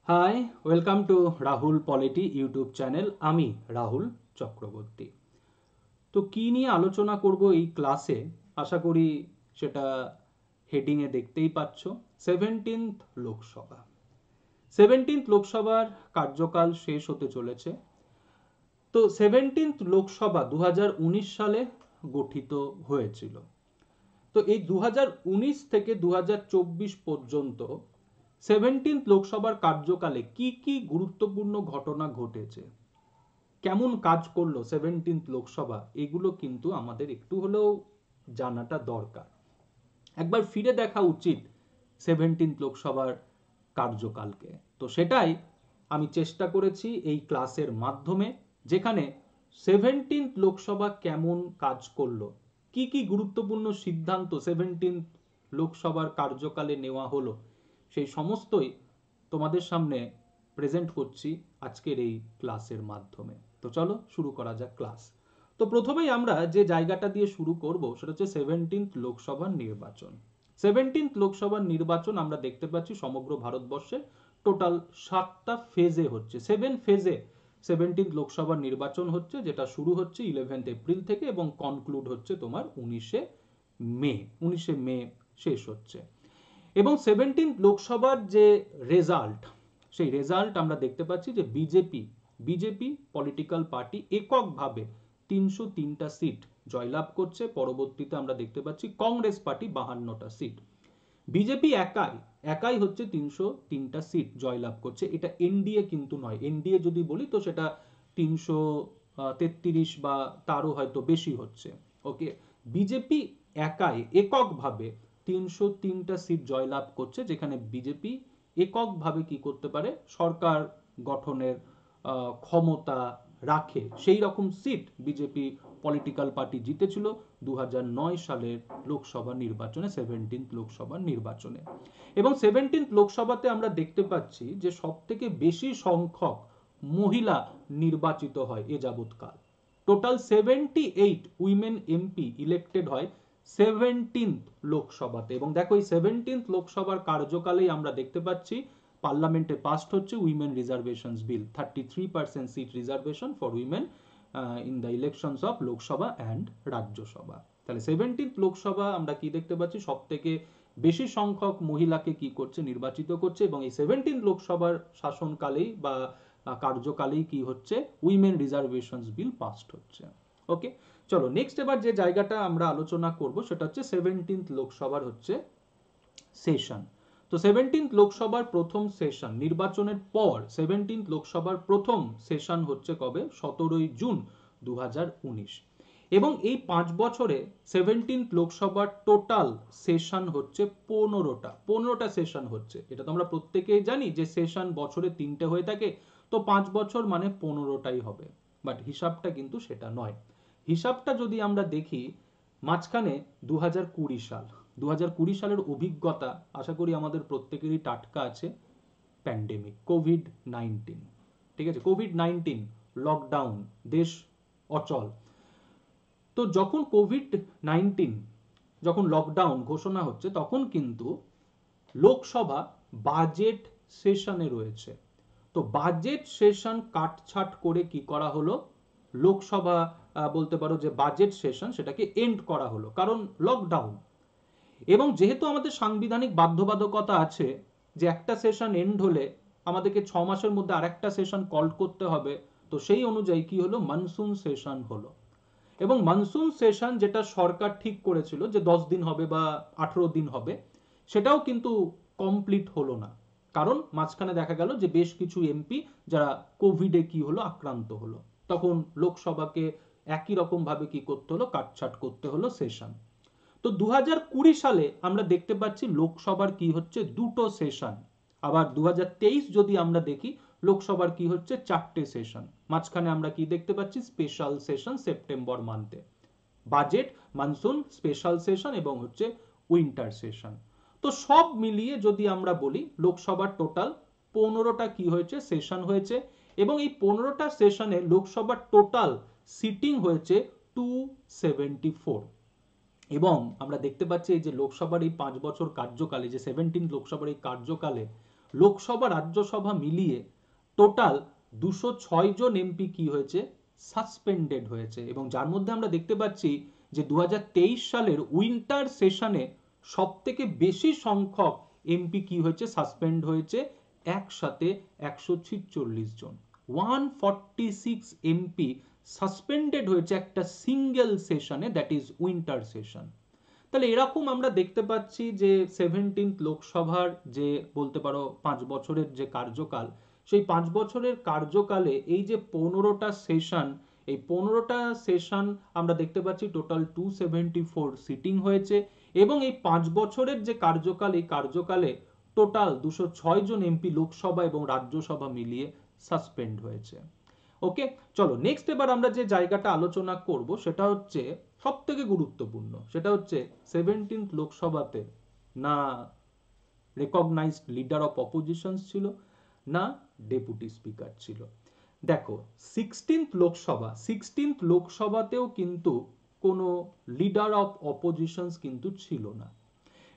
High, welcome to Rahul polity YouTube channel. আমি রাহুল চক্রবর্তী। তো কি নিয়ে আলোচনা করব এই ক্লাসে, আশা করি সেটা হেডিংয়ে দেখতেই পাচ্ছ। 17th লোকসভা। 17th লোকসভার কার্যকাল শেষ হতে চলেছে। তো 17th লোকসভা 2019 সালে গঠিত হয়েছিল। তো এই 2019 থেকে 2024 পর্যন্ত 17th লোকসভার কার্যকালে কি কি গুরুত্বপূর্ণ ঘটনা ঘটেছে, কেমন কাজ করলো 17th লোকসভা, এগুলো কিন্তু আমাদের একটু হলেও জানাটা দরকার। একবার ফিরে দেখা উচিত 17th লোকসভার কার্যকালকে। তো সেটাই আমি চেষ্টা করেছি এই ক্লাসের মাধ্যমে, যেখানে 17th লোকসভা কেমন কাজ করলো, কি কি গুরুত্বপূর্ণ সিদ্ধান্ত 17th লোকসভার কার্যকালে নেওয়া হলো, সেই সমস্তই তোমাদের সামনে প্রেজেন্ট করছি আজকের এই ক্লাসের মাধ্যমে। তো চলো শুরু করা যাক ক্লাস। তো প্রথমেই আমরা যে জায়গাটা দিয়ে শুরু করব সেটা হচ্ছে 17th লোকসভার নির্বাচন। 17th লোকসভার নির্বাচন আমরা দেখতে পাচ্ছি সমগ্র ভারতবর্ষে টোটাল 7টা ফেজে হচ্ছে, 7 ফেজে 17th লোকসভার নির্বাচন হচ্ছে, যেটা শুরু হচ্ছে 11th এপ্রিল থেকে এবং কনক্লুড হচ্ছে তোমার 19শে মে শেষ হচ্ছে। এবং 17th লোকসভার যে রেজাল্ট, সেই রেজাল্ট আমরা দেখতে পাচ্ছি যে বিজেপি পলিটিক্যাল পার্টি এককভাবে 303টা সিট জয়লাভ করছে। পরবর্তীতে আমরা দেখতে পাচ্ছি কংগ্রেস পার্টি 52টা সিট। বিজেপি একাই একাই হচ্ছে 303টা সিট জয়লাভ করছে। এটা এনডিএ কিন্তু নয়, এনডিএ যদি বলি তো সেটা 333 বা তারও হয়তো বেশি হচ্ছে। ওকে, বিজেপি একাই এককভাবে 303টা সিট জয়লাভ করছে, যেখানে বিজেপি এককভাবে কি করতে পারে, সরকার গঠনের ক্ষমতা রাখে। সেই রকম সিট বিজেপি পলিটিক্যাল পার্টি জিতেছিল 2009 সালের লোকসভা নির্বাচনে, 17th লোকসভা নির্বাচনে। এবং 17th লোকসভাতে আমরা দেখতে পাচ্ছি যে সব থেকে বেশি সংখ্যক মহিলা নির্বাচিত হয় এ যাবৎকাল। টোটাল 78 উইমেন এমপি ইলেক্টেড হয় 17th লোকসভাতে। এবং দেখো এই 17th লোকসভার কার্যকালেই আমরা দেখতে পাচ্ছি পার্লামেন্টে পাস্ট হচ্ছে women reservations bill, 33% seat reservation for women in the elections of Lok Sabha and Rajya Sabha. তাহলে 17th লোকসভা আমরা কি দেখতে পাচ্ছি, সব থেকে বেশি সংখ্যক মহিলাকে কি করছে, নির্বাচিত করছে। এবং এই 17th লোকসভার শাসনকালেই বা কার্যকালেই কি হচ্ছে, উইমেন রিজার্ভেশনস বিল পাস্ট হচ্ছে। ওকে, চলো নেক্সট এবার যে জায়গাটা আমরা আলোচনা করব সেটা হচ্ছে 17th লোকসভার হচ্ছে সেশন। তো 17th লোকসভার প্রথম সেশন নির্বাচনের পর 17th লোকসভার প্রথম সেশন হচ্ছে কবে, 17ই জুন 2019। এবং এই 5 বছরে 17th লোকসভার টোটাল সেশন হচ্ছে 15টা সেশন হচ্ছে। এটা তো আমরা প্রত্যেকেই জানি যে সেশন বছরে 3টে হয়ে থাকে, তো 5 বছর মানে 15টাই হবে। বাট হিসাবটা কিন্তু সেটা নয়। হিসাবটা যদি আমরা দেখি, মাঝখানে 2020 সাল, 2020 সালের অভিজ্ঞতা আশা করি আমাদের প্রত্যেকেরই টাটকা আছে। প্যান্ডেমিক, কোভিড-19, ঠিক আছে, কোভিড-19 লকডাউন, দেশ অচল। তো যখন কোভিড-19 যখন লকডাউন ঘোষণা হচ্ছে, তখন কিন্তু লোকসভা বাজেট সেশনে রয়েছে। তো বাজেট সেশন কাটছাট করে কি করা হলো, লোকসভা বলতে পারো যে বাজেট সেশন সেটাকে এন্ড করা হলো, কারণ লকডাউন। এবং যেহেতু আমাদের সাংবিধানিক বাধ্যবাধকতা আছে যে একটা সেশন এন্ড হলে আমাদেরকে 6 মাসের মধ্যে আরেকটা সেশন কল করতে হবে, তো সেই অনুযায়ী কি হলো, মনসুন সেশন হলো। এবং মনসুন সেশন যেটা সরকার ঠিক করেছিল যে 10 দিন হবে বা 18 দিন হবে, সেটাও কিন্তু কমপ্লিট হলো না। কারণ মাঝখানে দেখা গেল যে বেশ কিছু এমপি যারা কোভিডে কি হলো, আক্রান্ত হলো, তখন লোকসভাকে একই রকম ভাবে কি করতে হলো, কাটছাট করতে হলো সেশন। তো 2020 সালে আমরা দেখতে পাচ্ছি লোকসভার কি হচ্ছে, দুটো সেশন। আবার 2023 যদি আমরা দেখি, লোকসভার কি হচ্ছে, 4টে সেশন। মাঝখানে আমরা কি দেখতে পাচ্ছি, স্পেশাল সেশন সেপ্টেম্বর মান্থে, বাজেট, মনসুন, স্পেশাল সেশন এবং হচ্ছে উইন্টার সেশন। তো সব মিলিয়ে যদি আমরা বলি, লোকসভার টোটাল 15টা কি হয়েছে, সেশন হয়েছে। এবং এই 15টা সেশনে লোকসভার টোটাল সিটিং হয়েছে 274। এবং আমরা দেখতে পাচ্ছি এই যে লোকসভার এই 5 বছর কার্যকালে, যে 17 লোকসভার এই কার্যকালে লোকসভা রাজ্যসভা মিলিয়ে টোটাল 206 জন এমপি কি হয়েছে, সাসপেন্ডেড হয়েছে। এবং যার মধ্যে আমরা দেখতে পাচ্ছি যে 2023 সালের উইন্টার সেশনে সব থেকে বেশি সংখ্যক এমপি কি হয়েছে, সাসপেন্ড হয়েছে, একসাথে 146 জন। 146 এমপি সাসপেন্ডেড হয়েছে একটা সিঙ্গেল সেশনে, দ্যাট ইজ উইন্টার সেশন। তাহলে এরকম আমরা দেখতে পাচ্ছি যে 17th লোকসভার যে বলতে পারো 5 বছরের যে কার্যকাল, সেই 5 বছরের কার্যকালে এই যে 15টা সেশন, এই 15টা সেশন আমরা দেখতে পাচ্ছি টোটাল 274 সিটিং হয়েছে। এবং এই 5 বছরের যে কার্যকাল, এই কার্যকালে টোটাল 206 জন এমপি লোকসভা এবং রাজ্যসভা মিলিয়ে সাসপেন্ড হয়েছে। ওকে, চলো নেক্সট এবার আমরা যে জায়গাটা আলোচনা করব সেটা হচ্ছে সব থেকে গুরুত্বপূর্ণ, সেটা হচ্ছে 17th লোকসভাতে না রেকগনাইজড লিডার অফ অপোজিশন ছিল, না ডেপুটি স্পিকার ছিল। দেখো 16th লোকসভাতেও কিন্তু কোনো লিডার অফ অপোজিশন কিন্তু ছিল না।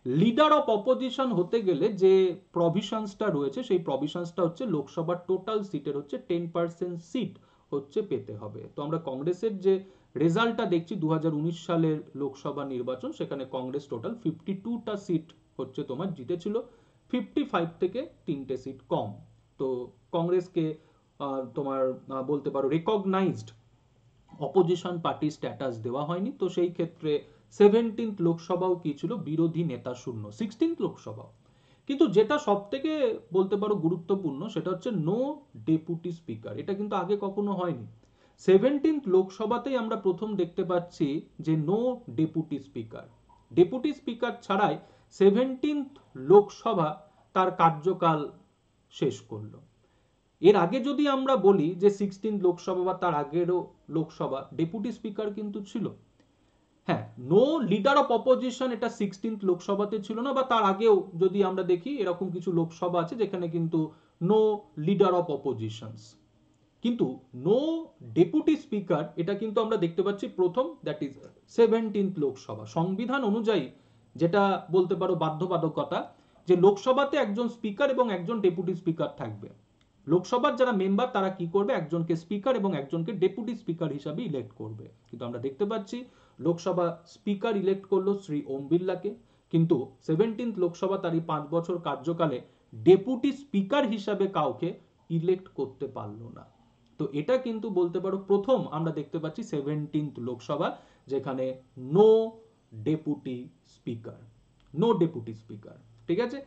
লিডার অফ অপোজিশন হতে গেলে যে প্রভিশনসটা রয়েছে, সেই প্রভিশনসটা হচ্ছে লোকসভার টোটাল সিটের হচ্ছে 10% সিট হচ্ছে পেতে হবে। তো আমরা কংগ্রেসের যে রেজাল্টটা দেখছি 2019 সালের লোকসভা নির্বাচন, সেখানে কংগ্রেস টোটাল 52টা সিট হচ্ছে তোমার জিতেছিল, 55 থেকে 3টে সিট কম। তো কংগ্রেসকে তোমার বলতে পারো রেকগনাইজড অপোজিশন পার্টি স্ট্যাটাস দেওয়া হয়নি। তো সেই ক্ষেত্রে 17th লোকসভাও কি ছিল, বিরোধী নেতা শূন্য। 16th লোকসভাও, কিন্তু যেটা সব থেকে বলতে পারো গুরুত্বপূর্ণ সেটা হচ্ছে নো ডেপুটি স্পিকার। এটা কিন্তু আগে কখনো হয়নি। 17th লোকসভাতেই আমরা প্রথম দেখতে পাচ্ছি যে no deputy speaker. Deputy speaker ছাড়াই 17th লোকসভা তার কার্যকাল শেষ করলো। এর আগে যদি আমরা বলি যে 16th লোকসভা বা তার আগেরও লোকসভা ডেপুটি স্পিকার কিন্তু ছিল। হ্যাঁ, নো লিডার অফ অপোজিশন এটা 16th লোকসভাতে ছিল না, বা তার আগেও যদি আমরা দেখি এরকম কিছু লোকসভা আছে যেখানে কিন্তু নো লিডার অফ অপোজিশনস, কিন্তু নো ডেপুটি স্পিকার এটা কিন্তু আমরা দেখতে পাচ্ছি প্রথম, দ্যাট ইজ 17th লোকসভা। সংবিধান অনুযায়ী যেটা বলতে পারো বাধ্যবাধকতা, যে লোকসভাতে একজন স্পিকার এবং একজন ডেপুটি স্পিকার থাকবে। লোকসভার যারা মেম্বার তারা কি করবে, একজনকে স্পিকার এবং একজনকে ডেপুটি স্পিকার হিসাবে ইলেক্ট করবে। কিন্তু আমরা দেখতে পাচ্ছি লোকসভা স্পিকার ইলেক্ট করলো শ্রী ওম বিড়লাকে, কিন্তু 17th লোকসভা তার এই 5 বছর কার্যকালে ডেপুটি স্পিকার হিসাবে কাউকে ইলেক্ট করতে পারলো না। তো এটা কিন্তু বলতে পারো প্রথম আমরা দেখতে পাচ্ছি 17th লোকসভা যেখানে no deputy speaker, no deputy speaker. ঠিক আছে,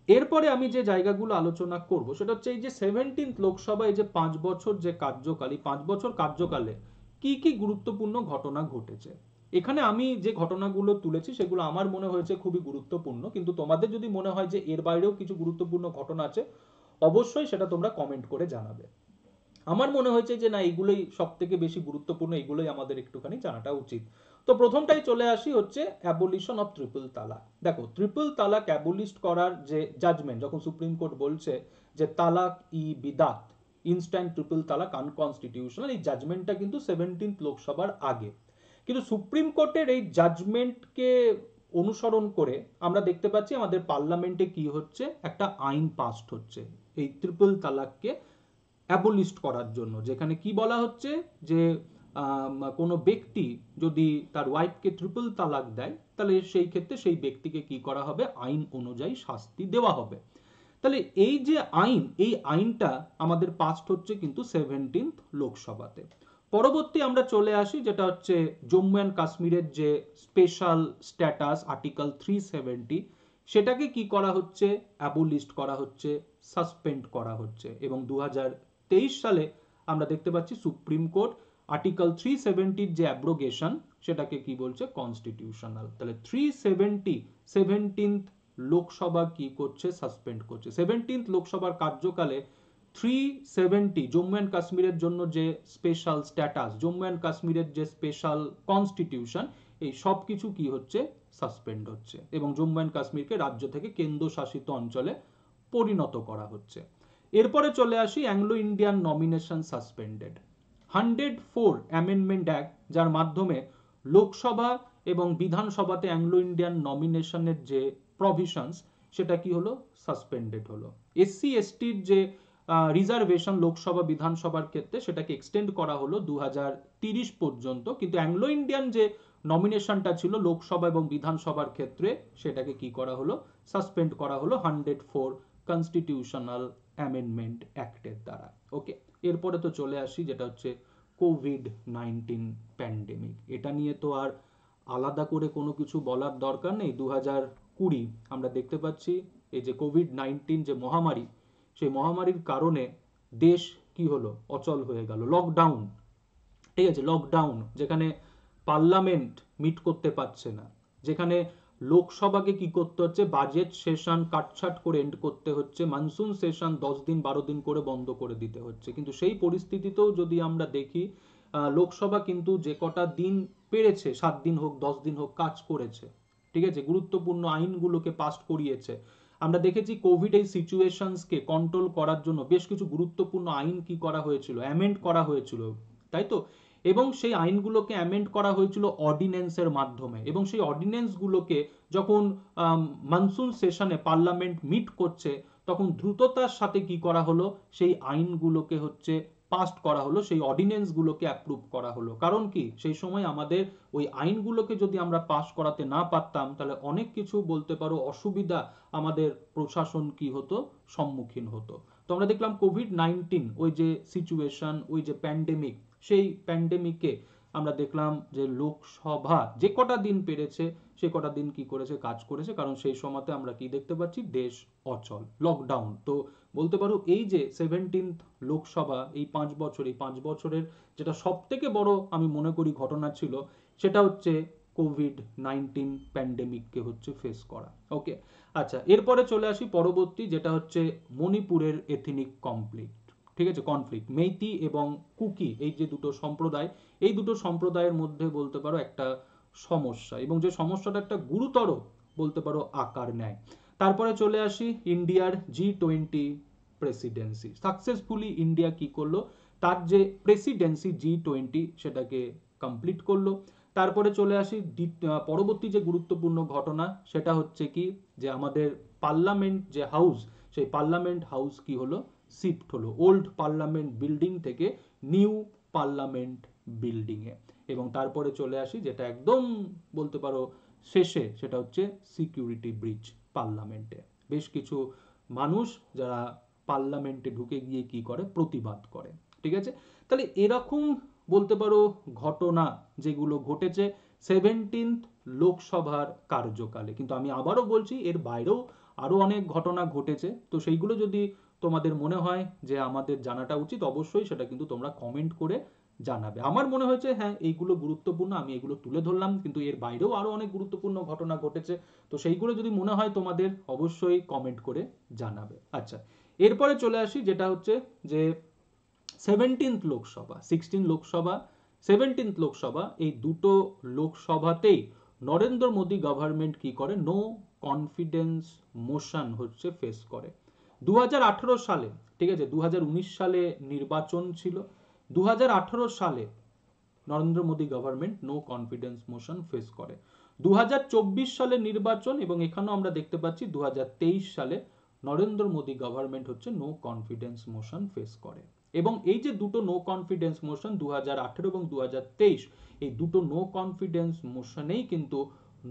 এরপরে আমি যে জায়গাগুলো আলোচনা করব সেটা হচ্ছে এই যে 17th লোকসভায় যে 5 বছর যে কার্যকালী, 5 বছর কার্যকালে কি কি গুরুত্বপূর্ণ ঘটনা ঘটেছে। এখানে আমি যে ঘটনাগুলো তুলেছি সেগুলো আমার মনে হয়েছে খুবই গুরুত্বপূর্ণ, কিন্তু তোমাদের যদি মনে হয় যে এর বাইরেও কিছু গুরুত্বপূর্ণ ঘটনা আছে অবশ্যই সেটা তোমরা কমেন্ট করে জানাবে। আমার মনে হয়েছে যে না, এগুলোই সব থেকে বেশি গুরুত্বপূর্ণ, এগুলোই আমাদের একটুখানি জানাটা উচিত। তো প্রথমটাই চলে আসি হচ্ছে অ্যাবলিশন অফ ট্রিপল তালাক। দেখো ট্রিপল তালাক অ্যাবলিশ করার যে জাজমেন্ট, যখন সুপ্রিম কোর্ট বলছে যে তালাক ই বিদাত, ইনস্ট্যান্ট ট্রিপল তালাক আনকনস্টিটিউশনাল, এই জাজমেন্টটা কিন্তু 17th লোকসভার আগে। কিন্তু সুপ্রিম কোর্টের এই জাজমেন্টকে অনুসরণ করে আমরা দেখতে পাচ্ছি আমাদের পার্লামেন্টে কি হচ্ছে, একটা আইন পাস্ট হচ্ছে এই ট্রিপল তালাককে অ্যাবলিস্ট করার জন্য, যেখানে কি বলা হচ্ছে যে কোনো ব্যক্তি যদি তার ওয়াইফকে ট্রিপল তালাক দেয় তাহলে সেই ক্ষেত্রে সেই ব্যক্তিকে কি করা হবে, আইন অনুযায়ী শাস্তি দেওয়া হবে। তাহলে এই যে আইন, এই আইনটা আমাদের পাস্ট হচ্ছে কিন্তু 17th লোকসভাতে। পরবর্তী আমরা চলে আসি যেটা হচ্ছে জম্মু অ্যান্ড কাশ্মীরের যে স্পেশাল স্ট্যাটাস আর্টিকেল 370, সেটাকে কি করা হচ্ছে, অ্যাবলিস্ট করা হচ্ছে, সাসপেন্ড করা হচ্ছে। এবং 2023 সালে আমরা দেখতে পাচ্ছি সুপ্রিম কোর্ট আর্টিকেল 370 যে অ্যাব্রোগেশন সেটাকে কি বলছে, কনস্টিটিউশনাল। তাহলে 370 17th লোকসভা কি করছে, সাসপেন্ড করছে। 17th লোকসভার কার্যকালে 370 জম্মু অ্যান্ড কাশ্মীরের জন্য যে স্পেশাল স্ট্যাটাস, জম্মু অ্যান্ড কাশ্মীরের যে স্পেশাল কনস্টিটিউশন, এই সব কিছু কি হচ্ছে, সাসপেন্ড হচ্ছে এবং জম্মু অ্যান্ড কাশ্মীরকে রাজ্য থেকে কেন্দ্রশাসিত অঞ্চলে পরিণত করা হচ্ছে। এরপরে চলে আসি Anglo Indian nomination suspended. 104 amendment act, যার মাধ্যমে লোকসভা এবং বিধানসভাতে অ্যাংলো ইন্ডিয়ান নমিনেশনের যে প্রভিশনস, সেটা কি হলো, সাসপেন্ডেড হলো। এসসি এসটির যে রিজার্ভেশন লোকসভা বিধানসভার ক্ষেত্রে সেটাকে এক্সটেন্ড করা হলো 2030 পর্যন্ত, কিন্তু অ্যাংলো ইন্ডিয়ান যে নমিনেশনটা ছিল লোকসভা এবং বিধানসভার ক্ষেত্রে সেটাকে কি করা হলো, সাসপেন্ড করা হলো 104 কনস্টিটিউশনাল অ্যামেন্ডমেন্ট অ্যাক্টের দ্বারা। ওকে, এরপরে তো চলে আসি যেটা হচ্ছে কোভিড-19 প্যান্ডেমিক। এটা নিয়ে তো আর আলাদা করে কোনো কিছু বলার দরকার নেই। 2020 আমরা দেখতে পাচ্ছি এই যে কোভিড-19 যে মহামারী, সেই মহামারীর কারণে দেশ কি হলো, অচল হয়ে গেল। লকডাউন, ঠিক আছে, লকডাউন, যেখানে পার্লামেন্ট মিট করতে পারছে না, যেখানে লোকসভাকে কি করতে হচ্ছে, বাজেট সেশন কাটছাট করে এন্ড করতে হচ্ছে, মনসুন সেশন 10 দিন 12 দিন করে বন্ধ করে দিতে হচ্ছে। কিন্তু সেই পরিস্থিতিতেও যদি আমরা দেখি লোকসভা কিন্তু যে কটা দিন পেরেছে, 7 দিন হোক 10 দিন হোক, কাজ করেছে। ঠিক আছে, গুরুত্বপূর্ণ আইনগুলোকে পাস করিয়েছে। আমরা দেখেছি কোভিড এই সিচুয়েশনসকে কন্ট্রোল করার জন্য বেশ কিছু গুরুত্বপূর্ণ আইন কি করা হয়েছিল, অ্যামেন্ড করা হয়েছিল, তাই তো। এবং সেই আইনগুলোকে অ্যামেন্ড করা হয়েছিল অর্ডিন্যান্সের মাধ্যমে, এবং সেই অর্ডিন্যান্সগুলোকে যখন মনসুন সেশনে পার্লামেন্ট মিট করছে তখন দ্রুততার সাথে কি করা হলো, সেই আইনগুলোকে হচ্ছে পাস করা হলো, সেই অর্ডিন্যান্সগুলোকে অ্যাপ্রুভ করা হলো। কারণ কি, সেই সময় আমাদের ওই আইনগুলোকে যদি আমরা পাস করাতে না পারতাম তাহলে অনেক কিছু বলতে পারো অসুবিধা আমাদের প্রশাসন কি হতো, সম্মুখীন হতো। তো আমরা দেখলাম কোভিড-19 ওই যে সিচুয়েশন, ওই যে প্যান্ডেমিক, সেই প্যান্ডেমিকে আমরা দেখলাম যে লোকসভা যে কটা দিন পেরেছে সে কটা দিন কি করেছে, কাজ করেছে। কারণ সেই সময়তে আমরা কি দেখতে পাচ্ছি, দেশ অচল, লকডাউন। তো বলতে পারো এই যে 17th লোকসভা, এই 5 বছর, এই 5 বছরের যেটা সব থেকে বড় আমি মনে করি ঘটনা ছিল, সেটা হচ্ছে কোভিড-19 প্যান্ডেমিককে হচ্ছে ফেস করা। ওকে, আচ্ছা, এরপরে চলে আসি পরবর্তী, যেটা হচ্ছে মণিপুরের এথনিক কনফ্লিক্ট। ঠিক আছে, কনফ্লিক্ট, মেইতি এবং কুকি, এই যে দুটো সম্প্রদায়, এই দুটো সম্প্রদায়ের মধ্যে বলতে পারো একটা সমস্যা, এবং যে সমস্যাটা একটা গুরুতর বলতে পারো আকার নেয়। তারপরে চলে আসি ইন্ডিয়ার G20 প্রেসিডেন্সি। সাকসেসফুলি ইন্ডিয়া কি করলো, তার যে প্রেসিডেন্সি G20 সেটাকে কমপ্লিট করলো। তারপরে চলে আসি পরবর্তী যে গুরুত্বপূর্ণ ঘটনা, সেটা হচ্ছে কি, যে আমাদের পার্লামেন্ট যে হাউস, সেই পার্লামেন্ট হাউস কি হলো, শিফট হলো ওল্ড পার্লামেন্ট বিল্ডিং থেকে নিউ পার্লামেন্ট বিল্ডিং এ। এবং তারপরে চলে আসি যেটা একদম বলতে পারো শেষে, সেটা হচ্ছে সিকিউরিটি ব্রিচ পার্লামেন্টে। বেশ কিছু মানুষ যারা পার্লামেন্টে ঢুকে গিয়ে কি করে, প্রতিবাদ করে। ঠিক আছে, তাহলে এরকম বলতে পারো ঘটনা যেগুলো ঘটেছে 17th লোকসভার কার্যকালে। কিন্তু আমি আবারও বলছি, এর বাইরেও আরো অনেক ঘটনা ঘটেছে। তো সেইগুলো যদি তোমাদের মনে হয় যে আমাদের জানাটা উচিত, অবশ্যই সেটা কিন্তু তোমরা কমেন্ট করে জানাবে। আমার মনে হয়েছে হ্যাঁ এইগুলো গুরুত্বপূর্ণ, আমি এগুলো তুলে ধরলাম, কিন্তু এর বাইরেও আরো অনেক গুরুত্বপূর্ণ ঘটনা ঘটেছে। তো সেইগুলো যদি মনে হয় তোমাদের, অবশ্যই কমেন্ট করে জানাবে। আচ্ছা, এরপরে চলে আসি যেটা হচ্ছে যে 17th লোকসভা, 16 লোকসভা, 17th লোকসভা, এই দুটো লোকসভাতেই নরেন্দ্র মোদী গভর্নমেন্ট কি করে, নো কনফিডেন্স মোশন হচ্ছে ফেস করে। 2018 সালে, ঠিক আছে, 2019 সালে নির্বাচন ছিল, 2018 সালে Narendra Modi government no confidence motion face করে। 2024 সালে নির্বাচন, এবং এখানেও আমরা দেখতে পাচ্ছি 2023 সালে নরেন্দ্র মোদী গভর্নমেন্ট হচ্ছে নো কনফিডেন্স মোশন ফেস করে। এবং এই যে দুটো নো কনফিডেন্স মোশন 2018 এবং 2023, এই দুটো নো কনফিডেন্স মোশনেই কিন্তু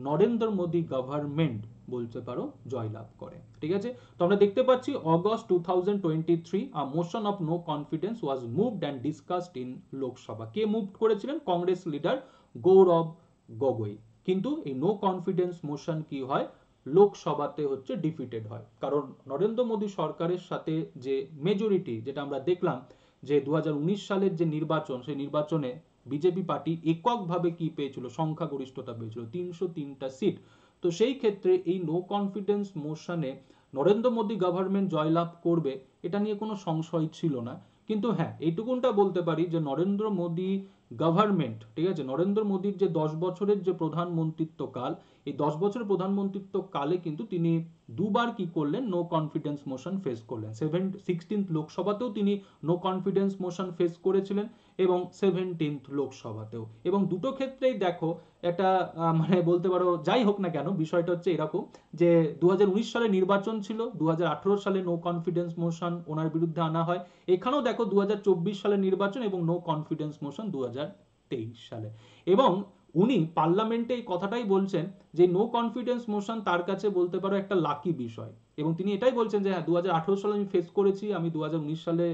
নরেন্দ্র মোদী গভর্নমেন্ট বলতে পারো জয়লাভ করে। ঠিক আছে, তো আমরা দেখতে পাচ্ছি August 2023 a motion of no confidence was moved and discussed in Lok Sabha. কে মুভ করেছিলেন, কংগ্রেস লিডার গৌরব গগৈ। কিন্তু এই নো কনফিডেন্স মোশন কি হয়, লোকসভাতে হচ্ছে ডিফিটেড হয়। কারণ নরেন্দ্র মোদী সরকারের সাথে যে মেজরিটি, যেটা আমরা দেখলাম যে 2019 সালের যে নির্বাচন, সেই নির্বাচনে বিজেপি পার্টি এককভাবে কি পেয়েছিল, সংখ্যাগরিষ্ঠতা পেয়েছিল 303টা সিট। তো সেই ক্ষেত্রে এই নো কনফিডেন্স মোশনে নরেন্দ্র মোদী গভর্নমেন্ট জয়লাভ করবে, এটা নিয়ে কোনো সংশয় ছিল না। কিন্তু হ্যাঁ, এইটুকুনটা বলতে পারি যে নরেন্দ্র মোদী গভর্নমেন্ট, ঠিক আছে, নরেন্দ্র মোদীর যে 10 বছরের যে প্রধানমন্ত্রিত্ব কাল, এই 10 বছরের প্রধানমন্ত্রিত্ব কালে কিন্তু তিনি দুবার কি করলেন, নো কনফিডেন্স মোশন ফেস করলেন। 16th লোকসভাতেও তিনি নো কনফিডেন্স মোশন ফেস করেছিলেন এবং 17th লোকসভাতেও, এবং দুটো ক্ষেত্রেই দেখো এটা মানে বলতে পারো যাই হোক না কেন, বিষয়টা হচ্ছে এরকম যে 2019 সালে নির্বাচন ছিল, 2018 সালে নো কনফিডেন্স মোশন ওনার বিরুদ্ধে আনা হয়, এখানেও দেখো 2024 সালে নির্বাচন এবং নো কনফিডেন্স মোশন 2023 সালে, এবং উনি পার্লামেন্টে এই কথাটাই বলছেন যে নো কনফিডেন্স মোশন তার কাছে বলতে পারো একটা লাকি বিষয়, এবং তিনি এটাই বলছেন যে হ্যাঁ 2018 সালে আমি ফেস করেছি, আমি 2019 সালে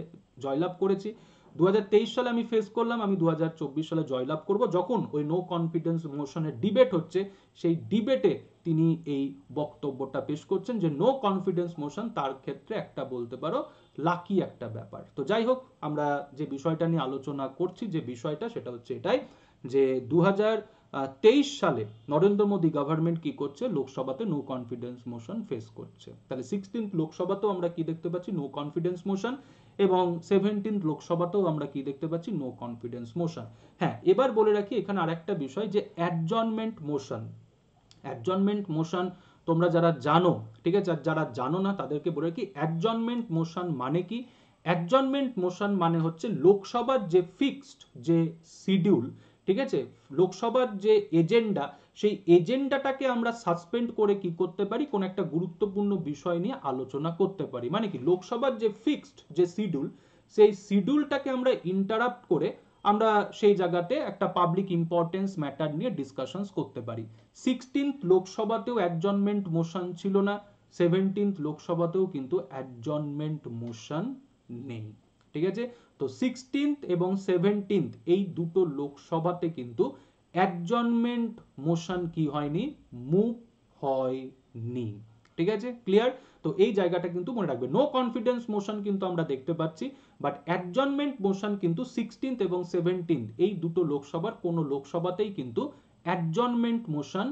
জয়লাভ করেছি, 2023 সালে আমি ফেস করলাম, আমি 2024 সালে জয়লাভ করব। যখন ওই নো কনফিডেন্স মোশনের ডিবেট হচ্ছে, সেই ডিবেটে তিনি এই বক্তব্যটা পেশ করছেন যে নো কনফিডেন্স মোশন তার ক্ষেত্রে একটা বলতে পারো লাকি একটা ব্যাপার। তো যাই হোক, আমরা যে বিষয়টা নিয়ে আলোচনা করছি, যে বিষয়টা সেটা হচ্ছে এটাই যে 2023 সালে নরেন্দ্র মোদী গভর্নমেন্ট কি করছে, লোকসভাতে নো কনফিডেন্স মোশন ফেস করছে। তাহলে 16th লোকসভাতেও আমরা কি দেখতে পাচ্ছি, নো কনফিডেন্স মোশন, এবং 17th লোকসভাতেও আমরা কি দেখতে পাচ্ছি, নো কনফিডেন্স মোশন। হ্যাঁ, এবার বলে রাখি এখানে আরেকটা বিষয় যে অ্যাডজর্নমেন্ট মোশন। অ্যাডজর্নমেন্ট মোশন তোমরা যারা জানো, ঠিক আছে, যারা জানো না তাদেরকে বলে রাখি অ্যাডজর্নমেন্ট মোশন মানে কি। অ্যাডজর্নমেন্ট মোশন মানে হচ্ছে লোকসভার যে ফিক্সড যে শিডিউল, ঠিক আছে, লোকসভার যে এজেন্ডা, সেই এজেন্ডাটাকে আমরা সাসপেন্ড করে কি করতে পারি, কোন একটা গুরুত্বপূর্ণ বিষয় নিয়ে আলোচনা করতে পারি। মানে কি, লোকসভার যে ফিক্সড যে শিডিউল, সেই শিডিউলটাকে আমরা ইন্টারাপ্ট করে আমরা সেই জায়গাতে একটা পাবলিক ইম্পর্টেন্স ম্যাটার নিয়ে ডিসকাশনস করতে পারি। 16th লোকসভাতেও অ্যাডজর্নমেন্ট মোশন ছিল না, 17th লোকসভাতেও কিন্তু অ্যাডজর্নমেন্ট মোশন নেই, ঠিক আছে। তো 16th এবং 17th এই দুটো লোকসভাতে কিন্তু অ্যাডজর্নমেন্ট মোশন কি হয়নি, মুভ হয়নি, ঠিক আছে, ক্লিয়ার। তো এই জায়গাটা কিন্তু মনে রাখবে, নো কনফিডেন্স মোশন কিন্তু আমরা দেখতে পাচ্ছি, বাট অ্যাডজর্নমেন্ট মোশন কিন্তু 16th এবং 17th এই দুটো লোকসভার কোনো লোকসভাতেই কিন্তু অ্যাডজর্নমেন্ট মোশন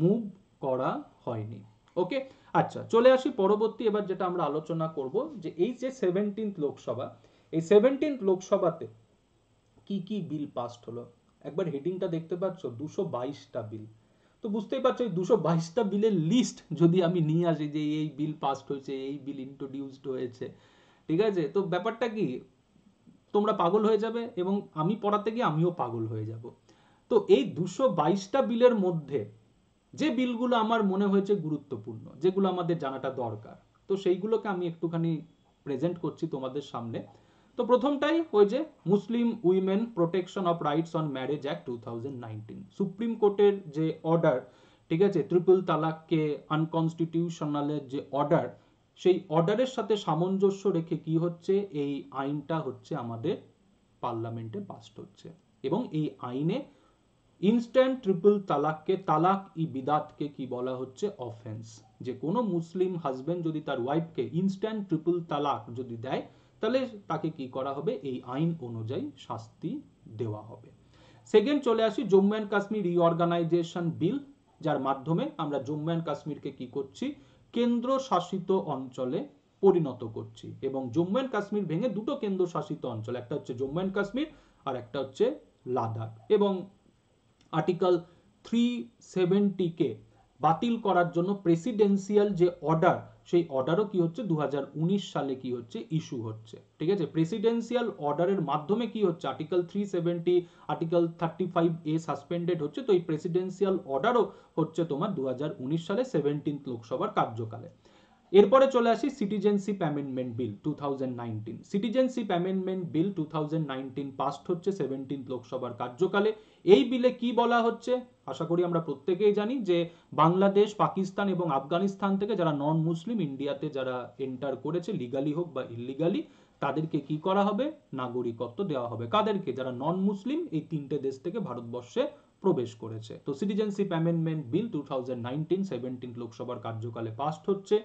মুভ করা হয়নি। ওকে, আচ্ছা চলে আসি পরবর্তী, এবার যেটা আমরা আলোচনা করব যে এই যে 17th লোকসভা, এই 17th লোকসভাতে কি কি বিল পাসড হলো। একবার হেডিংটা দেখতে পাচ্ছ, 222টা বিল। তো বুঝতেই পারছো এই 222টা বিলের লিস্ট যদি আমি নিয়ে আসি যে এই বিল পাসড হয়েছে, এই বিল ইন্ট্রোডিউসড হয়েছে, ঠিক আছে, তো ব্যাপারটা কি, তোমরা পাগল হয়ে যাবে এবং আমি পড়াতে গিয়ে আমিও পাগল হয়ে যাব। তো এই 222টা বিলের মধ্যে যে বিলগুলো আমার মনে হয়েছে গুরুত্বপূর্ণ, যেগুলো আমাদের জানাটা দরকার, তো সেইগুলোকে আমি একটুখানি প্রেজেন্ট করছি তোমাদের সামনে। তো প্রথমটাই ওই যে Muslim women protection of rights on marriage act 2019, supreme কোর্টের যে অর্ডার, ঠিক আছে, ট্রিপল তালাককে আনকনস্টিটিউশনালের যে অর্ডার, সেই অর্ডারের সাথে সামঞ্জস্য রেখে কি হচ্ছে, এই আইনটা হচ্ছে আমাদের পার্লামেন্টে পাসড হচ্ছে, এবং এই আইনে ইনস্ট্যান্ট ট্রিপল তালাককে, তালাক ই বিদাতকে কি বলা হচ্ছে, অফেন্স। যে কোনো মুসলিম হাজবেন্ড যদি তার ওয়াইফকে ইনস্ট্যান্ট ট্রিপল তালাক যদি দেয়, তাহলে তাকে কি করা হবে, এই আইন অনুযায়ী শাস্তি দেওয়া হবে। সেকেন্ড চলে আসি জম্মু অ্যান্ড কাশ্মীর রিঅর্গানাইজেশন বিল, যার মাধ্যমে আমরা জম্মু অ্যান্ড কাশ্মীরকে কি করছি, কেন্দ্র শাসিত অঞ্চলে পরিণত করছি, এবং জম্মু অ্যান্ড কাশ্মীর ভেঙে দুটো কেন্দ্র শাসিত অঞ্চল, একটা হচ্ছে জম্মু অ্যান্ড কাশ্মীর আর একটা হচ্ছে লাদাখ। এবং আর্টিকেল 370 কে বাতিল করার জন্য প্রেসিডেন্সিয়াল যে অর্ডার, সেই অর্ডারও কি হচ্ছে 2019 সালে কি হচ্ছে, ইস্যু হচ্ছে, ঠিক আছে। প্রেসিডেন্সিয়াল অর্ডারের মাধ্যমে কি হচ্ছে, আর্টিকেল 370, আর্টিকেল 35A সাসপেন্ডেড হচ্ছে। তো এই প্রেসিডেন্সিয়াল অর্ডারও হচ্ছে তোমার 2019 সালে 17th লোকসভার কার্যকালে। এরপরে চলে আসি citizenship amendment bill 2019। Citizenship amendment bill 2019 passed হচ্ছে 17th লোকসভার কার্যকালে। এই বিলে কি বলা হচ্ছে, আশা করি আমরা প্রত্যেকেই জানি যে বাংলাদেশ, পাকিস্তান এবং আফগানিস্তান থেকে যারা নন মুসলিম ইন্ডিয়াতে যারা এন্টার করেছে, লিগালি হোক বা ইলিগালি, তাদেরকে কি করা হবে, নাগরিকত্ব দেওয়া হবে। কাদেরকে, যারা নন মুসলিম এই তিনটে দেশ থেকে ভারতবর্ষে প্রবেশ করেছে। তো সিটিজেনশিপ অ্যামেন্ডমেন্ট বিল 2019 17th লোকসভার কার্যকালে পাসড হচ্ছে।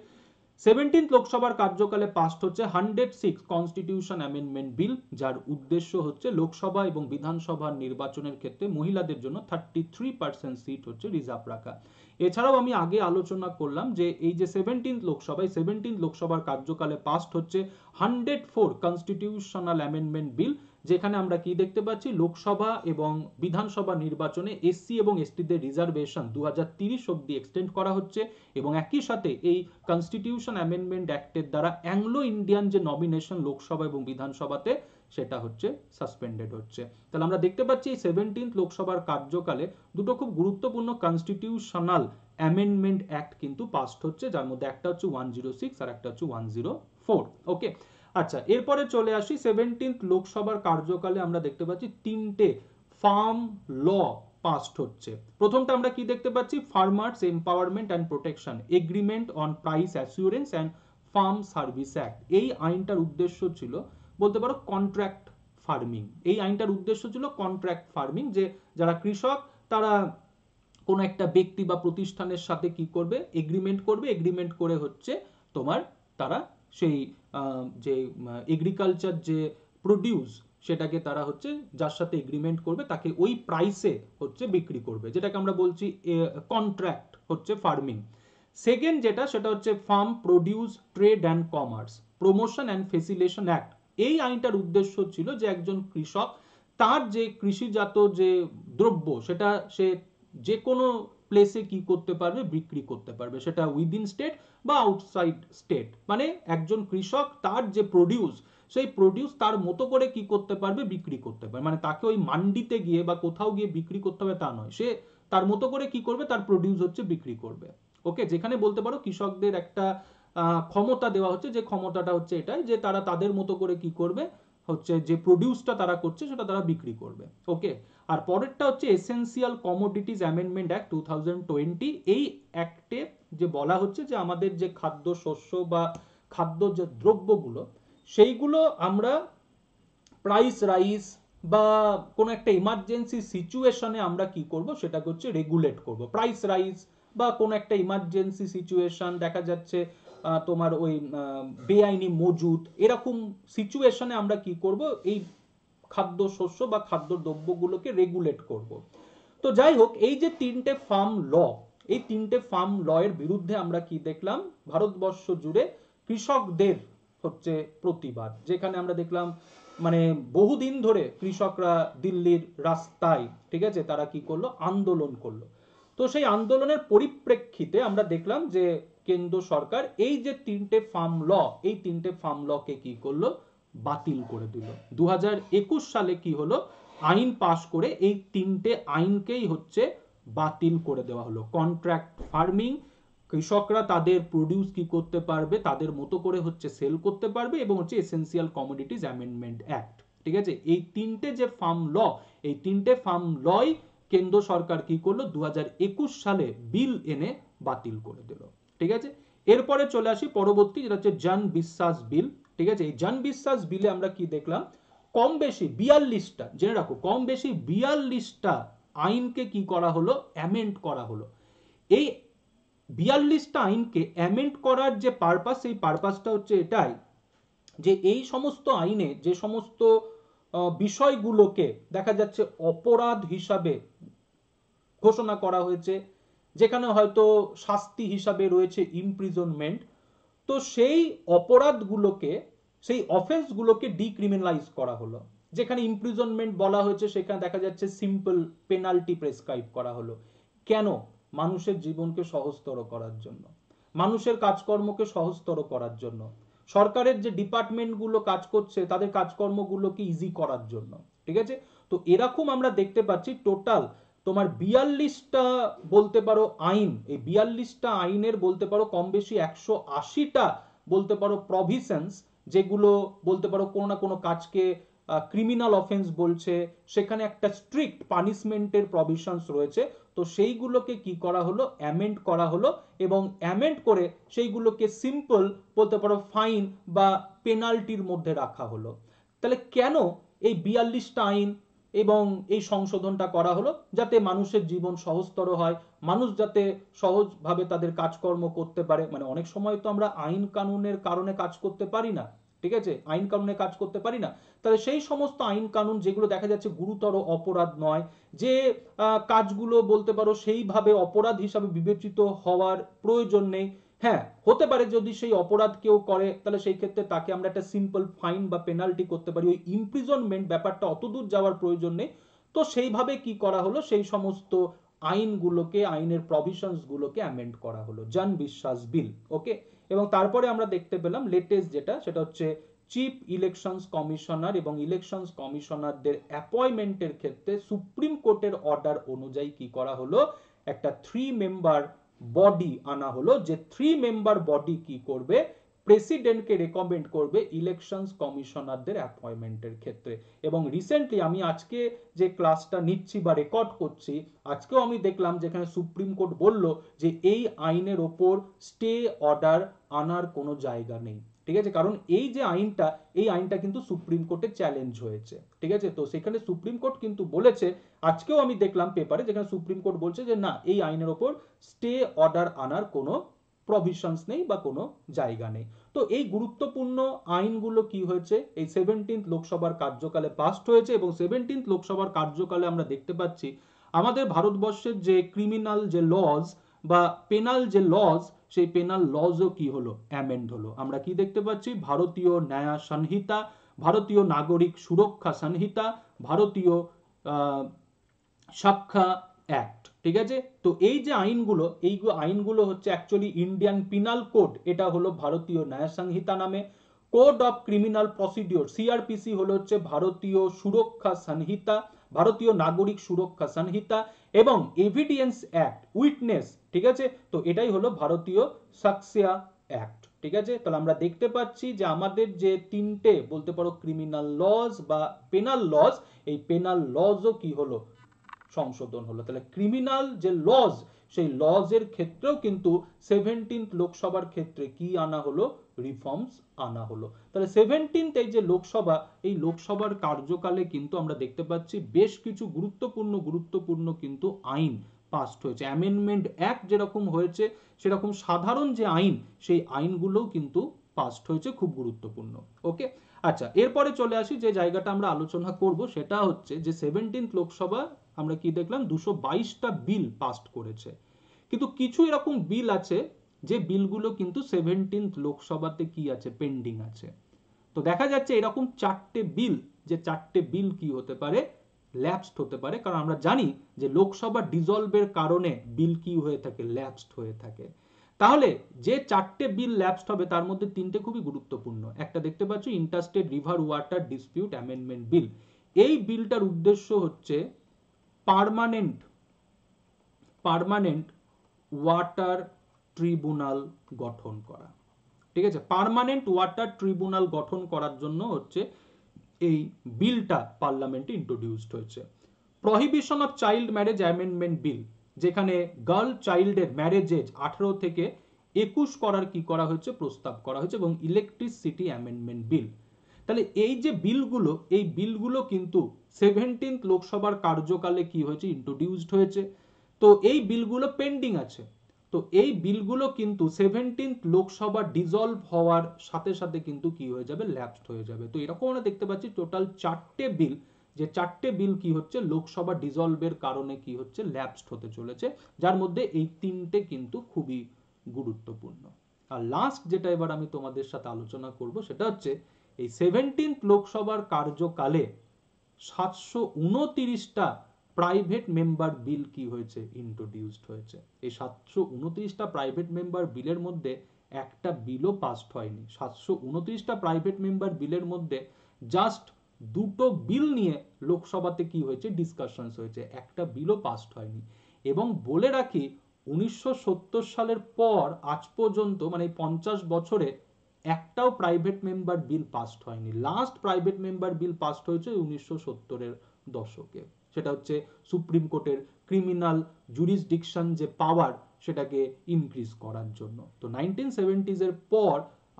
17th লোকসভার কার্যকালে পাসড হচ্ছে 106 কনস্টিটিউশন অ্যামেন্ডমেন্ট বিল, যার উদ্দেশ্য হচ্ছে লোকসভা এবং বিধানসভার নির্বাচনের ক্ষেত্রে মহিলাদের জন্য 33% সিট হচ্ছে রিজার্ভ রাখা। এছাড়াও আমি আগে আলোচনা করলাম যে এই যে 17th লোকসভায় 17th লোকসভার কার্যকালে পাসড হচ্ছে 104 কনস্টিটিউশনাল অ্যামেন্ডমেন্ট বিল, যেখানে আমরা কি দেখতে পাচ্ছি, লোকসভা এবং বিধানসভা নির্বাচনে এসসি এবং এসটিদের রিজার্ভেশন 2030 অব্দি এক্সটেন্ড করা হচ্ছে এবং একই সাথে এই কনস্টিটিউশন অ্যামেন্ডমেন্ট অ্যাক্টের দ্বারা অ্যাংলো ইন্ডিয়ান যে নমিনেশন লোকসভা এবং বিধানসভাতে সেটা হচ্ছে সাসপেন্ডেড হচ্ছে। তাহলে আমরা দেখতে পাচ্ছি এই 17th লোকসভার কার্যকালে দুটো খুব গুরুত্বপূর্ণ কনস্টিটিউশনাল অ্যামেন্ডমেন্ট অ্যাক্ট কিন্তু পাসড হচ্ছে, যার মধ্যে একটা হচ্ছে 106 আর একটা হচ্ছে 104। ওকে, আচ্ছা, এরপরে চলে আসি 17th লোকসভার কার্যকালে আমরা দেখতে পাচ্ছি তিনটে ফার্ম ল পাসড হচ্ছে। প্রথমটা আমরা কি দেখতে পাচ্ছি, farmers empowerment and protection agreement on price assurance and farm service act. এই আইনটার উদ্দেশ্য ছিল বলতে পারো কন্ট্রাক্ট ফার্মিং। এই আইনটার উদ্দেশ্য ছিল কন্ট্রাক্ট ফার্মিং, যে যারা কৃষক তারা কোনো একটা ব্যক্তি বা প্রতিষ্ঠানের সাথে কি করবে, এগ্রিমেন্ট করবে, এগ্রিমেন্ট করে হচ্ছে তোমার তারা সেই যে এগ্রিকালচার যে প্রডিউস সেটাকে তারা হচ্ছে যার সাথে এগ্রিমেন্ট করবে তাকে ওই প্রাইসে হচ্ছে বিক্রি করবে, যেটাকে আমরা বলছি কন্ট্রাক্ট হচ্ছে ফার্মিং। সেকেন্ড যেটা সেটা হচ্ছে farm produce trade and commerce promotion and facilitation act. এই আইনটার উদ্দেশ্য ছিল যে একজন কৃষক তার যে কৃষিজাত যে দ্রব্য সেটা সে যে কোনো প্লেসে কি করতে পারবে, বিক্রি করতে পারবে, সেটা উইদিন স্টেট বা আউটসাইড স্টেট। মানে একজন কৃষক তার যে প্রডিউস সেই প্রডিউস তার মতো করে কি করতে পারবে, বিক্রি করতে পারবে। মানে তাকে ওই মান্ডিতে গিয়ে বা কোথাও গিয়ে বিক্রি করতে হবে তা নয়, সে তার মতো করে কি করবে, তার প্রডিউস হচ্ছে বিক্রি করবে। ওকে, যেখানে বলতে পারো কৃষকদের একটা ক্ষমতা দেওয়া হচ্ছে, যে ক্ষমতাটা হচ্ছে এটাই যে তারা তাদের মতো করে কি করবে, হচ্ছে যে প্রডিউসটা তারা করছে সেটা তারা বিক্রি করবে। ওকে, আর পরেরটা হচ্ছে এসেনশিয়াল কমোডিটিজ অ্যামেন্ডমেন্ট অ্যাক্ট 2020। এই অ্যাক্টে যে বলা হচ্ছে যে আমাদের যে খাদ্য শস্য বা খাদ্য যে দ্রব্যগুলো সেইগুলো আমরা প্রাইস রাইস বা কোনো একটা ইমার্জেন্সি সিচুয়েশনে আমরা কি করব, সেটাকে হচ্ছে রেগুলেট করব। প্রাইস রাইস বা কোনো একটা ইমার্জেন্সি সিচুয়েশন দেখা যাচ্ছে তোমার ওই বেআইনি মজুদ, এরকম সিচুয়েশনে আমরা কি করব, এই খাদ্য শস্য বা খাদ্য দ্রব্যগুলোকে রেগুলেট করব। তো যাই হোক, এই যে তিনটে ফার্ম ল, এই তিনটে ফার্ম ল এর বিরুদ্ধে আমরা কি দেখলাম, ভারতবর্ষ জুড়ে কৃষকদের হচ্ছে প্রতিবাদ, যেখানে আমরা দেখলাম মানে বহুদিন ধরে কৃষকরা দিল্লির রাস্তায়, ঠিক আছে, তারা কি করলো, আন্দোলন করলো। তো সেই আন্দোলনের পরিপ্রেক্ষিতে আমরা দেখলাম যে কেন্দ্র সরকার এই যে তিনটে ফার্ম ল, এই তিনটে ফার্ম লকে কি করলো, বাতিল করে দিল। 2021 সালে কি হলো, আইন পাশ করে এই তিনটে আইনকেই হচ্ছে বাতিল করে দেওয়া হলো। কন্ট্রাক্ট ফার্মিং, কৃষকরা তাদের প্রডিউস কি করতে পারবে, তাদের মতো করে হচ্ছে সেল করতে পারবে, এবং হচ্ছে এসেনশিয়াল কমোডিটিজ অ্যামেন্ডমেন্ট অ্যাক্ট। ঠিক আছে, এই তিনটে যে ফার্ম ল, এই তিনটে ফার্ম লই কেন্দ্র সরকার কি করলো, 2021 সালে বিল এনে বাতিল করে দিল। ঠিক আছে, এরপরে চলে আসি পরবর্তী, যেটা হচ্ছে জন বিশ্বাস বিল। ঠিক আছে, এই জন বিশ্বাস বিলে আমরা কি দেখলাম, কম বেশি 42টা, জেনে রাখো, কম বেশি 42টা আইনকে কি করা হলো, অ্যামেন্ড করা হলো। এই 42টা আইনকে অ্যামেন্ড করার যে পারপাস, সেই পারপাসটা হচ্ছে এটাই যে এই সমস্ত আইনে যে সমস্ত বিষয়গুলোকে দেখা যাচ্ছে অপরাধ হিসাবে ঘোষণা করা হয়েছে, যেখানে হয়তো শাস্তি হিসাবে রয়েছে ইমপ্রিজনমেন্ট, তো সেই অপরাধগুলোকে, সেই অফেন্সগুলোকে ডিক্রিমিনালাইজ করা হলো। যেখানে ইমপ্রিজনমেন্ট বলা হয়েছে সেখানে দেখা যাচ্ছে সিম্পল পেনাল্টি প্রেসক্রাইব করা হলো। কেন? মানুষের জীবনকে সহজতর করার জন্য, মানুষের কাজকর্মকে সহজতর করার জন্য, সরকারের যে ডিপার্টমেন্টগুলো কাজ করছে তাদের কাজকর্মগুলোকে ইজি করার জন্য। ঠিক আছে, তো এরকম আমরা দেখতে পাচ্ছি টোটাল তোমার 42টা বলতে পারো আইন, এই 42টা আইনের বলতে পারো কম বেশি 180টা বলতে পারো প্রভিশনস, যেগুলো বলতে পারো কোনো না কোনো কাজকে ক্রিমিনাল অফেন্স বলছে, সেখানে একটা স্ট্রিক্ট পানিশমেন্টের প্রভিশনস রয়েছে। তো সেইগুলোকে কি করা হলো, অ্যামেন্ড করা হলো, এবং অ্যামেন্ড করে সেইগুলোকে সিম্পল বলতে পারো ফাইন বা পেনাল্টির মধ্যে রাখা হলো। তাহলে কেন এই 42টা আইন এবং এই সংশোধনটা করা হলো? যাতে মানুষের জীবন সহজতর হয়, মানুষ যাতে সহজভাবে তাদের কাজকর্ম করতে পারে। মানে অনেক সময় তো আমরা আইন কানুনের কারণে কাজ করতে পারি না, ঠিক আছে, আইন কানুনে কাজ করতে পারি না। তাহলে সেই সমস্ত আইন কানুন যেগুলো দেখা যাচ্ছে গুরুতর অপরাধ নয়, যে কাজগুলো বলতে পারো সেইভাবে অপরাধ হিসাবে বিবেচিত হওয়ার প্রয়োজন নেই, হ্যাঁ, হতে পারে যদি সেই অপরাধ কেউ করে তাহলে সেই ক্ষেত্রে তাকে আমরা একটা সিম্পল ফাইন বা পেনাল্টি করতে পারি, ওই ইমপ্রিজনমেন্ট ব্যাপারটা অতদূর যাওয়ার প্রয়োজন নেই। তো সেইভাবে কি করা হলো, সেই সমস্ত আইনগুলোকে, আইনের প্রভিশনস গুলোকে অ্যামেন্ড করা হলো, জন বিশ্বাস বিল। ওকে, এবং তারপরে আমরা দেখতে পেলাম লেটেস্ট যেটা, সেটা হচ্ছে চিফ ইলেকশনস কমিশনার এবং ইলেকশনস কমিশনারদের অ্যাপয়েন্টমেন্টের ক্ষেত্রে সুপ্রিম কোর্টের অর্ডার অনুযায়ী কি করা হলো, একটা 3 মেম্বার বডি আনা হলো, যে 3 মেম্বার বডি কি করবে, প্রেসিডেন্টকে রেকমেন্ড করবে ইলেকশনস কমিশনারদের অ্যাপয়েন্টমেন্টের ক্ষেত্রে। এবং রিসেন্টলি আমি আজকে যে ক্লাসটা নিচ্ছি বা রেকর্ড করছি, আজকেও আমি দেখলাম যেখানে সুপ্রিম কোর্ট বলল যে এই আইনের ওপর স্টে অর্ডার আনার কোনো জায়গা নেই। ঠিক আছে, কারণ এই যে আইনটা, এই আইনটা কিন্তু সুপ্রিম কোর্টে চ্যালেঞ্জ হয়েছে। ঠিক আছে, তো সেখানে সুপ্রিম কোর্ট কিন্তু বলেছে, আজকেও আমি দেখলাম পেপারে যেখানে সুপ্রিম কোর্ট বলছে যে না, এই আইনের ওপর স্টে অর্ডার আনার কোনো প্রভিশনস নেই বা কোনো জায়গা নেই। তো এই গুরুত্বপূর্ণ আইনগুলো কি হয়েছে, এই 17th লোকসভার কার্যকালে পাস্ট হয়েছে। এবং 17th লোকসভার কার্যকালে আমরা দেখতে পাচ্ছি আমাদের ভারতবর্ষের যে ক্রিমিনাল যে লজ বা পেনাল যে লজ, সেই পেনাল লজও কি হলো, অ্যামেন্ড হলো। আমরা কি দেখতে পাচ্ছি, ভারতীয় ন্যায় সংহিতা, ভারতীয় নাগরিক সুরক্ষা সংহিতা, ভারতীয় সাক্ষা অ্যাক্ট। ঠিক আছে, তো এই যে আইনগুলো, এই আইনগুলো হচ্ছে অ্যাকচুয়ালি ইন্ডিয়ান পিনাল কোড, এটা হলো ভারতীয় ন্যায় সংহিতা নামে। Code of criminal procedure CrPC হলো হচ্ছে ভারতীয় সুরক্ষা সংহিতা, ভারতীয় নাগরিক সুরক্ষা সংহিতা। এবং এভিডেন্স অ্যাক্ট, উইটনেস, ঠিক আছে, তো এটাই হলো ভারতীয় সাক্সিয়া অ্যাক্ট। ঠিক আছে, তাহলে আমরা দেখতে পাচ্ছি যে আমাদের যে তিনটে বলতে পারো ক্রিমিনাল লজ বা পেনাল লজ, এই পেনাল লজও কি হলো, সংশোধন হলো। তাহলে ক্রিমিনাল যে লজ, সেই লজের ক্ষেত্রেও কিন্তু 17th লোকসভার ক্ষেত্রে কি আনা হলো, রিফর্মস আনা হলো। তাহলে 17th এই যে লোকসভা, এই লোকসভার কার্যকালে কিন্তু আমরা দেখতে পাচ্ছি বেশ কিছু গুরুত্বপূর্ণ কিন্তু আইন পাস্ট হয়েছে। অ্যামেন্ডমেন্ট অ্যাক্ট যেরকম হয়েছে, সেরকম সাধারণ যে আইন, সেই আইনগুলোও কিন্তু পাস্ট হয়েছে, খুব গুরুত্বপূর্ণ। ওকে, আচ্ছা, এরপরে চলে আসি যে জায়গাটা আমরা আলোচনা করব, সেটা হচ্ছে যে 17th লোকসভা আমরা কি দেখলাম, 222টা বিল পাস্ট করেছে। কিন্তু কিছু এরকম বিল আছে যে বিলগুলো কিন্তু 17th লোকসভাতে কি আছে, পেন্ডিং আছে। তো দেখা যাচ্ছে এরকম চারটে বিল, যে চারটে বিল কি হতে পারে, ল্যাপসড হতে পারে। কারণ আমরা জানি যে লোকসভা ডিজলভের কারণে বিল কি হয়ে থাকে, ল্যাপসড হয়ে থাকে। তাহলে যে চারটে বিল ল্যাপসড হবে তার মধ্যে তিনটে খুবই গুরুত্বপূর্ণ। একটা দেখতে পাচ্ছ, interstate river water dispute amendment bill. এই বিলটার উদ্দেশ্য হচ্ছে পার্মানেন্ট ওয়াটার ট্রিব্যুনাল গঠন করা। ঠিক আছে, পার্মানেন্ট ওয়াটার ট্রিব্যুনাল গঠন করার জন্য হচ্ছে এই বিলটা পার্লামেন্টে ইন্ট্রোডিউসড হয়েছে। Prohibition of child marriage amendment bill, যেখানে গার্ল চাইল্ডের ম্যারেজ এজ 18 থেকে 21 করার কি করা হয়েছে, প্রস্তাব করা হয়েছে। এবং ইলেকট্রিসিটি অ্যামেন্ডমেন্ট বিল। তাহলে এই যে বিলগুলো, এই বিলগুলো কিন্তু 17th লোকসভার কার্যকালে কি হয়েছে, ইন্ট্রোডিউসড হয়েছে। তো এই বিলগুলো পেন্ডিং আছে। তো এই বিলগুলো কিন্তু 17th লোকসভা ডিজলভ হওয়ার সাথে সাথে কিন্তু কি হয়ে যাবে, ল্যাপসড হয়ে যাবে। তো এরকম আমরা দেখতে পাচ্ছি টোটাল চারটে বিল, যে চারটে বিল কি হচ্ছে, লোকসভা ডিজলভের কারণে কি হচ্ছে, ল্যাপসড হতে চলেছে, যার মধ্যে এই তিনটে কিন্তু খুবই গুরুত্বপূর্ণ। আর লাস্ট যেটা এবার আমি তোমাদের সাথে আলোচনা করব, সেটা হচ্ছে এই 17th লোকসভার কার্যকালে 729টা প্রাইভেট মেম্বার বিল কি হয়েছে, ইন্ট্রোডিউসড হয়েছে। এই 729টা প্রাইভেট মেম্বার বিলের মধ্যে একটা বিলও পাসড হয়নি। 729টা প্রাইভেট মেম্বার বিলের মধ্যে জাস্ট দুটো বিল নিয়ে লোকসভাতে কি হয়েছে, ডিসকাশনস হয়েছে, একটা বিলও পাসড হয়নি। এবং বলে রাখি, 1970 সালের পর আজ পর্যন্ত, মানে 50 বছরে একটাও প্রাইভেট মেম্বার বিল পাসড হয়নি। লাস্ট প্রাইভেট মেম্বার বিল পাসড হয়েছে 1970-এর দশকে। সেটা হচ্ছে সুপ্রিম কোর্টের ক্রিমিনাল জুরিসডিকশন যে পাওয়ার, সেটাকে ইনক্রিজ করার জন্য। তো 1970s এর পর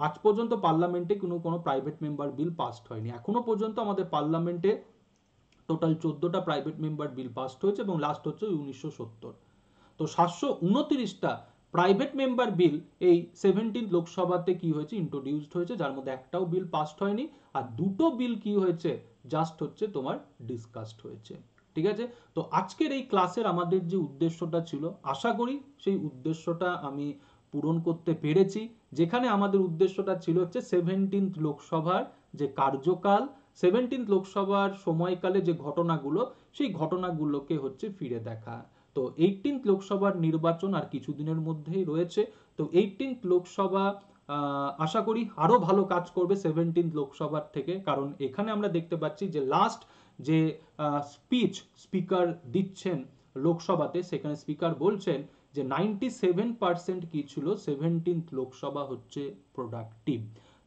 আজ পর্যন্ত পার্লামেন্টে কোনো প্রাইভেট মেম্বার বিল পাসড হয়নি। এখনো পর্যন্ত আমাদের পার্লামেন্টে টোটাল 14টা প্রাইভেট মেম্বার বিল পাসড হয়েছে এবং লাস্ট হচ্ছে 1970। তো 729টা প্রাইভেট মেম্বার বিল এই 17th লোকসভাতে কি হয়েছে, ইন্ট্রোডিউসড হয়েছে, যার মধ্যে একটাও বিল পাসড হয়নি। আর দুটো বিল কি হয়েছে, জাস্ট হচ্ছে তোমার ডিসকাসড হয়েছে। ঠিক আছে, তো আজকের এই ক্লাসের আমাদের যে উদ্দেশ্যটা ছিল, আশা করি সেই উদ্দেশ্যটা আমি পূরণ করতে পেরেছি, যেখানে আমাদের উদ্দেশ্যটা ছিল হচ্ছে 17th লোকসভার যে কার্যকাল, 17th লোকসভার সময়কালে যে ঘটনাগুলো, সেই ঘটনাগুলোকে হচ্ছে ফিরে দেখা। তো 18th লোকসভার নির্বাচন আর কিছুদিনের মধ্যেই রয়েছে। তো 18th লোকসভা আশা করি আরো ভালো কাজ করবে 17th লোকসভার থেকে, কারণ এখানে আমরা দেখতে পাচ্ছি যে লাস্ট যে স্পিকার দিচ্ছেন লোকসভাতে, সেখানে স্পিকার বলছেন যে 97% কি ছিল, 17th লোকসভা হচ্ছে প্রোডাক্টিভ।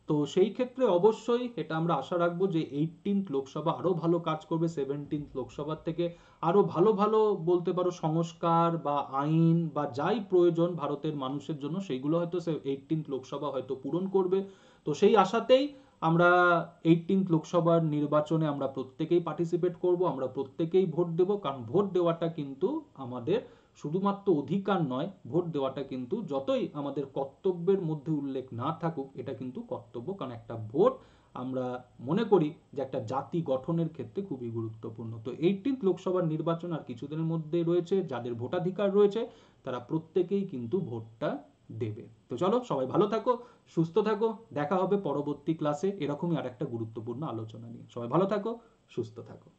তো সেই ক্ষেত্রে অবশ্যই এটা আমরা আশা রাখবো যে 18th লোকসভা আরো ভালো কাজ করবে 17th লোকসভার থেকে। আরো ভালো ভালো বলতে পারো সংস্কার বা আইন বা যাই প্রয়োজন ভারতের মানুষের জন্য, সেইগুলো হয়তো 18th লোকসভা হয়তো পূরণ করবে। তো সেই আশাতেই আমরা 18th লোকসভার নির্বাচনে আমরা প্রত্যেকেই পার্টিসিপেট করব, আমরা প্রত্যেকেই ভোট দেব, কারণ ভোট দেওয়াটা কিন্তু আমাদের শুধুমাত্র অধিকার নয়, ভোট দেওয়াটা কিন্তু যতই আমাদের কর্তব্যের মধ্যে উল্লেখ না থাকুক, এটা কিন্তু কর্তব্য, কারণ একটা ভোট আমরা মনে করি যে একটা জাতি গঠনের ক্ষেত্রে খুবই গুরুত্বপূর্ণ। তো 18th লোকসভার নির্বাচন আর কিছুদিনের মধ্যে রয়েছে, যাদের ভোটাধিকার রয়েছে তারা প্রত্যেকেই কিন্তু ভোটটা দেবে। তো চলো সবাই ভালো থাকো, সুস্থ থাকো, দেখা হবে পরবর্তী ক্লাসে এরকমই আরেকটা গুরুত্বপূর্ণ আলোচনা নিয়ে। সবাই ভালো থাকো, সুস্থ থাকো।